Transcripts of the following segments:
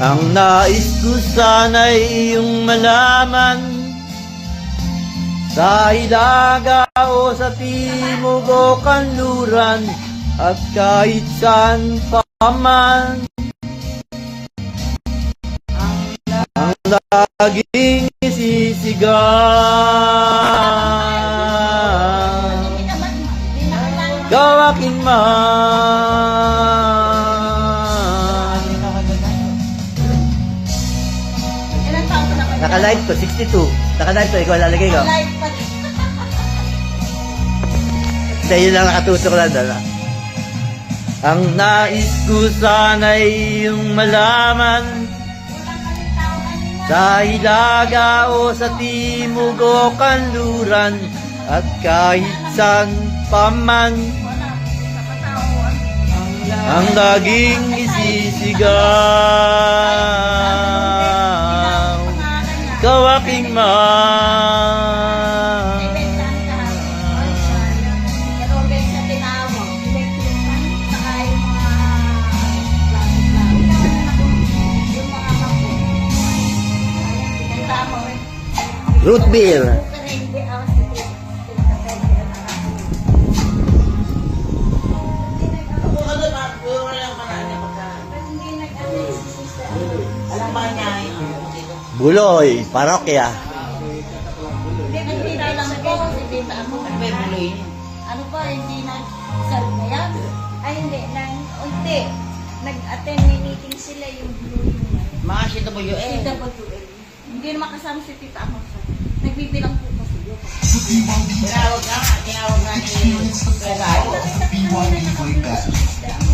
Ang nais ko sana'y iyong malaman, sa Hilaga o sa Timog o Kanluran, at kahit saan pa man, ang laging isisigaw, gawakin man. Naka-live ko, 62. Naka-live ko, ikaw lalagay ko. Hindi, yun lang nakatutok lang doon. Ang nais ko sana'y iyong malaman, sa Hilaga o sa Timog o Kanluran, at kahit saan pa man, ang laging isisigaw, gawaking man. Root beer. Buloy, parokya. Hindi na lang po, hindi na ako. Ano ba, hindi na sal na yan? Ay, hindi. Hindi. Nag-attend may meeting sila yung Blue. Mga CWL. CWL. Hindi naman kasama si Tita Amos. Nagbibilang po kasi yun. Tinawag nga ni Peral.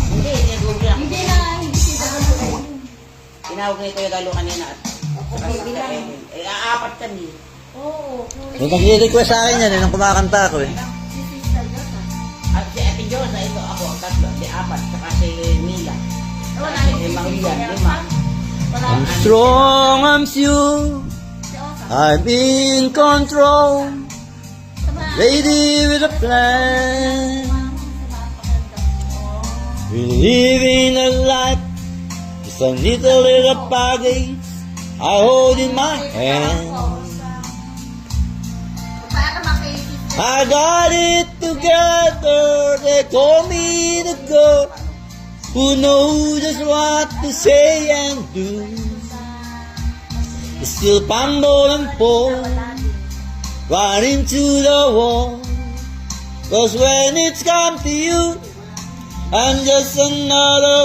Hindi CWL. Tinawag ni Kuya Galo kanina at aapat kami. Oo. May nag-request sa akin yan, nung kumakanta ako eh. Si Sister Yosa. At si Ate Josa, ito ako, tatlo, si Apat, saka si Mila. Wala Si si Mang Sister Lian, Yosa. 5. Wala I'm strong, I'm sure, si Yosa. I'm in control, Sama- lady with a plan. Sama- Oh. We live in a life, just a little package I hold in my hand. I got it together, they call me the girl who knows just what to say and do. Still fumble and fall, right into the wall. 'Cause when it's come to you, I'm just another